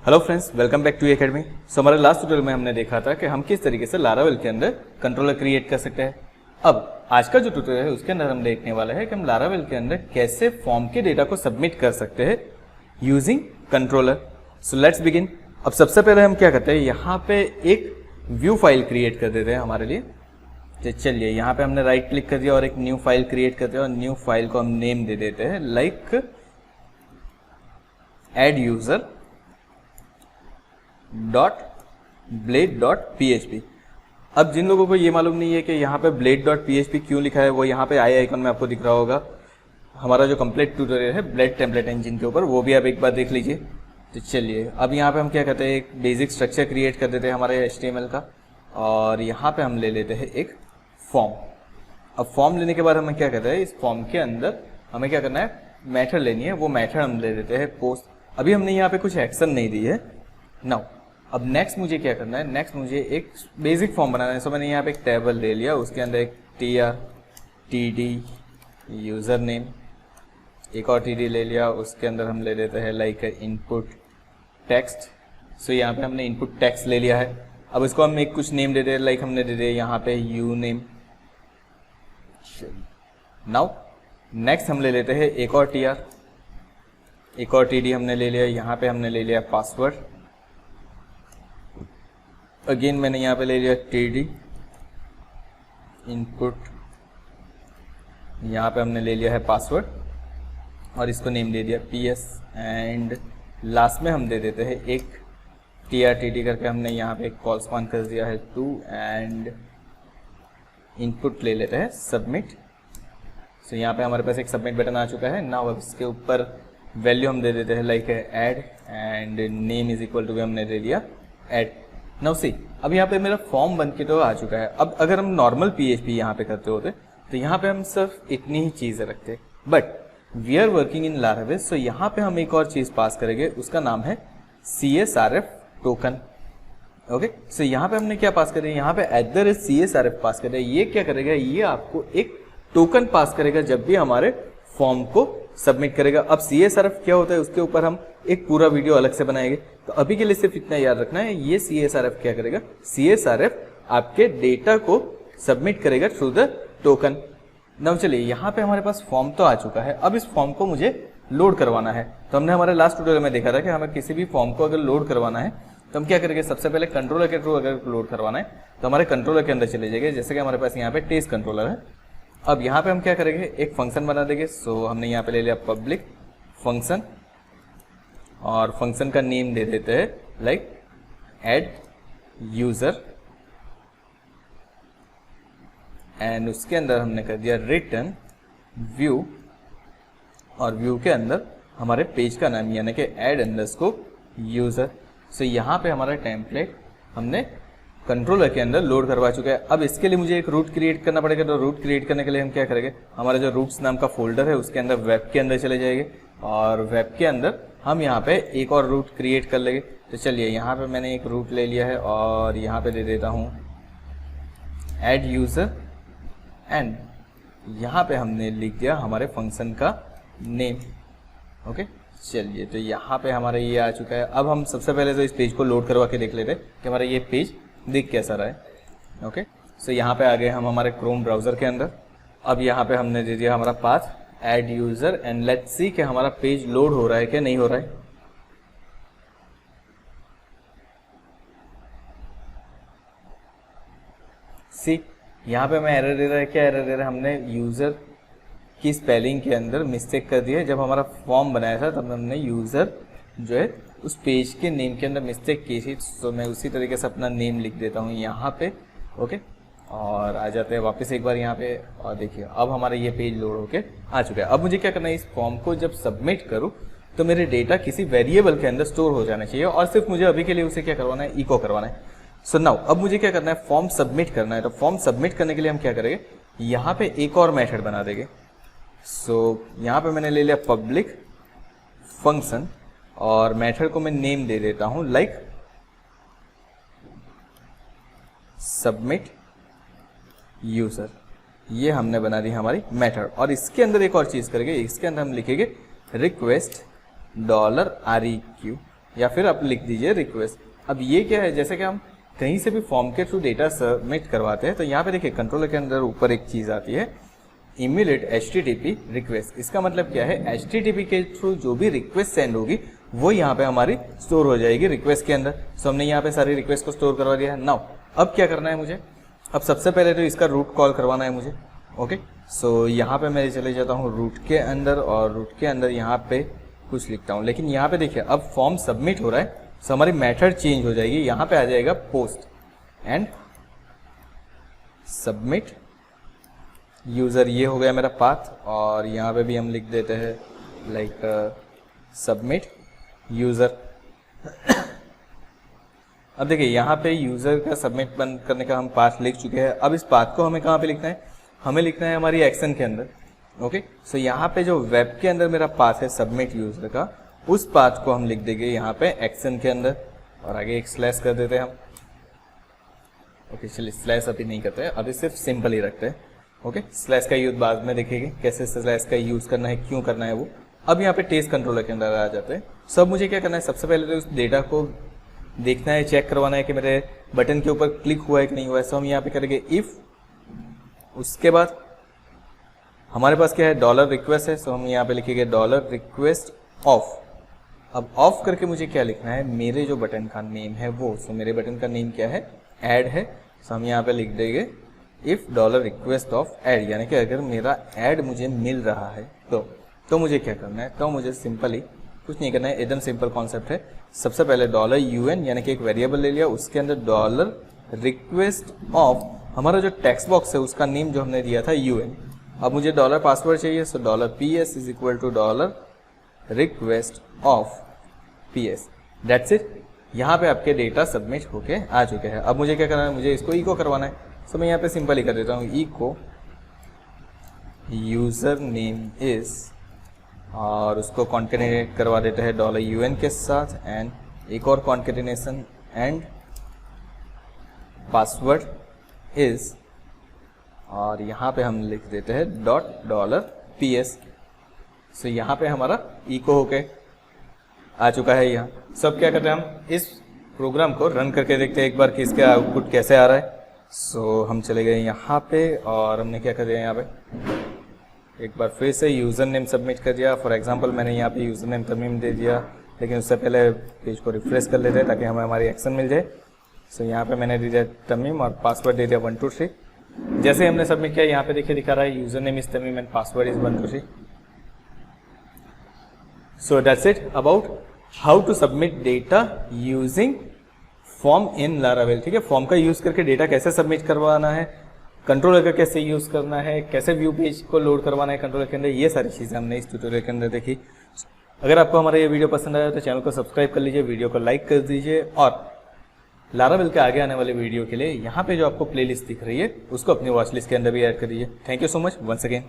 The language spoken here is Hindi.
Hello friends, welcome back to academy. So हमारे लास्ट ट्यूटोरियल में हमने देखा था कि हम किस तरीके से लारावेल के अंदर कंट्रोलर क्रिएट कर सकते हैं। अब आज का जो ट्यूटोरियल है उसके अंदर हम देखने वाले हैं कि हम लारावेल के अंदर कैसे फॉर्म के डेटा को सबमिट कर सकते हैं using controller. So let's begin. अब सबसे पहले हम क्या करते हैं, यहाँ पे एक व्यू फाइल क्रिएट कर देते हैं हमारे लिए। तो चलिए यहाँ पे हमने राइट क्लिक कर दिया और एक न्यू फाइल क्रिएट करते हैं और न्यू फाइल को हम नेम दे देते हैं लाइक एड यूजर .blade.php। अब जिन लोगों को ये मालूम नहीं है कि यहाँ पे blade.php क्यों लिखा है, वो यहाँ पे आई आइकन में आपको दिख रहा होगा। हमारा जो कंप्लीट ट्यूटोरियल है ब्लेड टेम्पलेट इंजन के ऊपर, वो भी आप एक बार देख लीजिए। तो चलिए अब यहाँ पे हम क्या करते हैं, एक बेसिक स्ट्रक्चर क्रिएट कर देते हैं हमारे HTML का, और यहाँ पे हम ले लेते हैं एक फॉर्म। अब फॉर्म लेने के बाद हमें क्या करते हैं, इस फॉर्म के अंदर हमें क्या करना है, मेथड लेनी है। वो मेथड हम ले लेते हैं पोस्ट। अभी हमने यहाँ पे कुछ एक्शन नहीं दी है नाउ। अब नेक्स्ट मुझे क्या करना है, नेक्स्ट मुझे एक बेसिक फॉर्म बनाना है। सो मैंने यहाँ पे एक टेबल ले लिया, उसके अंदर एक TD यूजर नेम, एक और TD ले लिया, उसके अंदर हम ले लेते हैं लाइक इनपुट टेक्स्ट। सो यहाँ पे हमने इनपुट टेक्स्ट ले लिया है। अब इसको हम एक कुछ नेम दे दे, लाइक हमने दे दिया यहाँ पे यू नेम। नाउ नेक्स्ट हम ले लेते हैं एक और TR, एक और TD हमने ले लिया, यहाँ पे हमने ले लिया पासवर्ड। अगेन मैंने यहाँ पे ले लिया TD इनपुट, यहाँ पे हमने ले लिया है पासवर्ड और इसको नेम दे दिया PS। एंड लास्ट में हम दे देते हैं एक TRTD करके, हमने यहाँ पे एक कॉल स्पान कर दिया है टू, एंड इनपुट ले लेते हैं सबमिट। सो यहाँ पे हमारे पास एक सबमिट बटन आ चुका है। नाउ अब इसके ऊपर वैल्यू हम दे देते हैं like add, and name is equal to हमने दे दिया ऐड। नाउ सी, अब यहाँ पे मेरा फॉर्म बन के तो आ चुका है। अब अगर हम नॉर्मल PHP यहाँ पे करते होते तो यहाँ पे हम सिर्फ इतनी ही चीज़ें रखते, but we are working in Laravel. So यहाँ पे हम एक और चीज़ पास करेंगे, उसका नाम है CSRF टोकन। ओके, सो यहाँ पे हमने क्या पास करें, यहाँ पे @CSRF पास करें। ये क्या करेगा, ये आपको एक टोकन पास करेगा जब भी हमारे फॉर्म को सबमिट करेगा। अब CSRF क्या होता है, उसके ऊपर हम एक पूरा वीडियो अलग से बनाएंगे। तो अभी के लिए सिर्फ इतना याद रखना है, ये CSRF क्या करेगा, CSRF आपके डेटा को सबमिट करेगा थ्रू द टोकन। नाउ चलिए यहाँ पे हमारे पास फॉर्म तो आ चुका है। अब इस फॉर्म को मुझे लोड करवाना है। तो हमने हमारे लास्ट ट्यूटोरियल में देखा था कि हमें किसी भी फॉर्म को अगर लोड करवाना है तो हम क्या करेंगे, सबसे पहले कंट्रोलर के थ्रू अगर लोड करवाना है तो हमारे कंट्रोलर के अंदर चले जाएंगे। जैसे कि हमारे पास यहाँ पे टेस्ट कंट्रोलर है। अब यहाँ पे हम क्या करेंगे, एक फंक्शन बना देंगे। सो हमने यहाँ पे ले लिया पब्लिक फंक्शन, और फंक्शन का नेम दे देते हैं लाइक ऐड यूजर, एंड उसके अंदर हमने कर दिया रिटर्न व्यू, और व्यू के अंदर हमारे पेज का नाम यानी कि ऐड अंडरस्कोर यूजर। सो यहाँ पे हमारा टेम्पलेट हमने कंट्रोलर के अंदर लोड करवा चुका है। अब इसके लिए मुझे एक रूट क्रिएट करना पड़ेगा। तो रूट क्रिएट करने के लिए हम क्या करेंगे, हमारा जो रूट्स नाम का फोल्डर है उसके अंदर वेब के अंदर चले जाएंगे, और वेब के अंदर हम यहाँ पे एक और रूट क्रिएट कर लेंगे। तो चलिए यहाँ पे मैंने एक रूट ले लिया है और यहाँ पे दे देता हूँ ऐड यूजर, एंड यहाँ पे हमने लिख दिया हमारे फंक्शन का नेम। ओके, चलिए तो यहाँ पे हमारा ये आ चुका है। अब हम सबसे पहले तो इस पेज को लोड करवा के देख लेते हैं कि हमारा ये पेज दिख कैसा रहा है। ओके, सो यहाँ पे आ गए हम हमारे क्रोम ब्राउजर के अंदर। अब यहाँ पे हमने दे दिया हमारा path add user, and let's see कि हमारा पेज लोड हो रहा है कि नहीं हो रहा है। सी, यहाँ पे मैं एरर दे रहा है। क्या एरर दे रहा है, हमने यूजर की स्पेलिंग के अंदर मिस्टेक कर दी है। जब हमारा फॉर्म बनाया था तब हमने यूजर जो है उस पेज के नेम के अंदर मिस्टेक की थी। तो मैं उसी तरीके से अपना नेम लिख देता हूँ यहाँ पे। ओके, और आ जाते हैं वापस एक बार यहाँ पे, और देखिए अब हमारा ये पेज लोड होके आ चुका है। अब मुझे क्या करना है, इस फॉर्म को जब सबमिट करूँ तो मेरे डेटा किसी वेरिएबल के अंदर स्टोर हो जाना चाहिए, और सिर्फ मुझे अभी के लिए उसे क्या करवाना है, इको करवाना है। सो नाउ अब मुझे क्या करना है, फॉर्म सबमिट करना है। तो फॉर्म सबमिट करने के लिए हम क्या करेंगे, यहाँ पे एक और मेथड बना देंगे। सो यहाँ पे मैंने ले लिया पब्लिक फंक्शन, और मेथड को मैं नेम दे देता हूं लाइक सबमिट यूजर। ये हमने बना दी हमारी मेथड, और इसके अंदर एक और चीज करेंगे, इसके अंदर हम लिखेंगे रिक्वेस्ट $REQ या फिर आप लिख दीजिए रिक्वेस्ट। अब ये क्या है, जैसे कि हम कहीं से भी फॉर्म के थ्रू डेटा सबमिट करवाते हैं तो यहाँ पे देखिए कंट्रोलर के अंदर ऊपर एक चीज़ आती है इमीडिएट HTTP रिक्वेस्ट। इसका मतलब क्या है, HTTP के थ्रू जो भी रिक्वेस्ट सेंड होगी वो यहाँ पे हमारी स्टोर हो जाएगी रिक्वेस्ट के अंदर। सो हमने यहाँ पे सारी रिक्वेस्ट को स्टोर करवा दिया है। नाउ अब क्या करना है मुझे, अब सबसे पहले तो इसका रूट कॉल करवाना है मुझे। ओके, सो यहाँ पे मैं चले जाता हूँ रूट के अंदर और रूट के अंदर यहाँ पे कुछ लिखता हूँ। लेकिन यहाँ पे देखिए अब फॉर्म सबमिट हो रहा है, सो हमारी मेथड चेंज हो जाएगी। यहाँ पे आ जाएगा पोस्ट एंड सबमिट यूज़र, ये हो गया मेरा पाथ। और यहाँ पे भी हम लिख देते हैं लाइक सबमिट यूज़र। अब देखिए यहाँ पे यूज़र का सबमिट बंद करने का हम पाथ लिख चुके हैं। अब इस पाथ को हमें कहाँ पे लिखना है, हमें लिखना है हमारी एक्शन के अंदर। ओके, सो यहाँ पे जो वेब के अंदर मेरा पाथ है सबमिट यूज़र का, उस पाथ को हम लिख देंगे यहाँ पे एक्शन के अंदर और आगे एक स्लैश कर देते हैं हम। ओके चलिए स्लैश अभी नहीं करते हैं, अभी सिर्फ सिंपल ही रखते हैं। ओके, स्लैश का यूज बाद में देखेंगे कैसे स्लैश का यूज करना है, क्यों करना है वो। अब यहाँ पे टेस्ट कंट्रोलर के अंदर आ जाते हैं। सब मुझे क्या करना है, सबसे पहले तो उस डेटा को देखना है, चेक करवाना है कि मेरे बटन के ऊपर क्लिक हुआ है कि नहीं हुआ है। सो हम यहाँ पे करेंगे इफ, उसके बाद हमारे पास क्या है डॉलर रिक्वेस्ट है, सो हम यहाँ पे लिखेंगे डॉलर रिक्वेस्ट ऑफ। अब ऑफ करके मुझे क्या लिखना है, मेरे जो बटन का नेम है वो, सो मेरे बटन का नेम क्या है, ऐड है। सो हम यहाँ पे लिख देंगे if dollar request of add, यानी कि अगर मेरा ऐड मुझे मिल रहा है तो मुझे क्या करना है, तो मुझे सिंपली कुछ नहीं करना है, एकदम सिंपल कॉन्सेप्ट है। सबसे पहले $UN यानी कि एक वेरिएबल ले लिया, उसके अंदर डॉलर रिक्वेस्ट ऑफ, हमारा जो टेक्स्ट बॉक्स है उसका नेम जो हमने दिया था UN। अब मुझे डॉलर पासवर्ड चाहिए, so $PS is equal to dollar request of PS। That's it, यहाँ पे आपके डेटा सबमिट होके आ चुके हैं। अब मुझे क्या करना है, मुझे इसको इको करवाना है। सो मैं यहाँ पे सिंपल ही कर देता हूँ इको यूजर नेम इज, और उसको कॉन्केटिनेट करवा देते हैं $UN के साथ एंड एक और कॉन्केटिनेशन एंड पासवर्ड इज, और यहाँ पे हम लिख देते हैं $PS। सो यहाँ पे हमारा इको होके आ चुका है। यहाँ सब क्या करते हैं, हम इस प्रोग्राम को रन करके देखते हैं एक बार कि इसका आउटपुट कैसे आ रहा है। सो हम चले गए यहाँ पे और हमने क्या कर दिया, यहाँ पे एक बार फिर से यूज़र नेम सबमिट कर दिया। फॉर एग्जांपल मैंने यहाँ पे यूज़र नेम तमीम दे दिया, लेकिन उससे पहले पेज को रिफ्रेश कर लेते हैं ताकि हमें हमारी एक्शन मिल जाए। सो यहाँ पे मैंने दे दिया तमीम और पासवर्ड दे दिया 1 2 3। जैसे हमने सबमिट किया यहाँ पे देखिए दिखा रहा है user name is Tamim and password is 1 2 3। So that's it about how to submit data using form in Laravel. ठीक है, फॉर्म का यूज करके डेटा कैसे सबमिट करवाना है, कंट्रोलर का कैसे यूज करना है, कैसे व्यू पेज को लोड करवाना है कंट्रोलर के अंदर, ये सारी चीजें हमने इस ट्यूटोरियल के अंदर देखी। अगर आपको हमारा ये वीडियो पसंद आया तो चैनल को सब्सक्राइब कर लीजिए, वीडियो को लाइक कर दीजिए और लारावेल के आगे आने वाले वीडियो के लिए यहाँ पे जो आपको प्लेलिस्ट दिख रही है उसको अपनी वॉच लिस्ट के अंदर भी ऐड कर दीजिए। Thank you so much once again.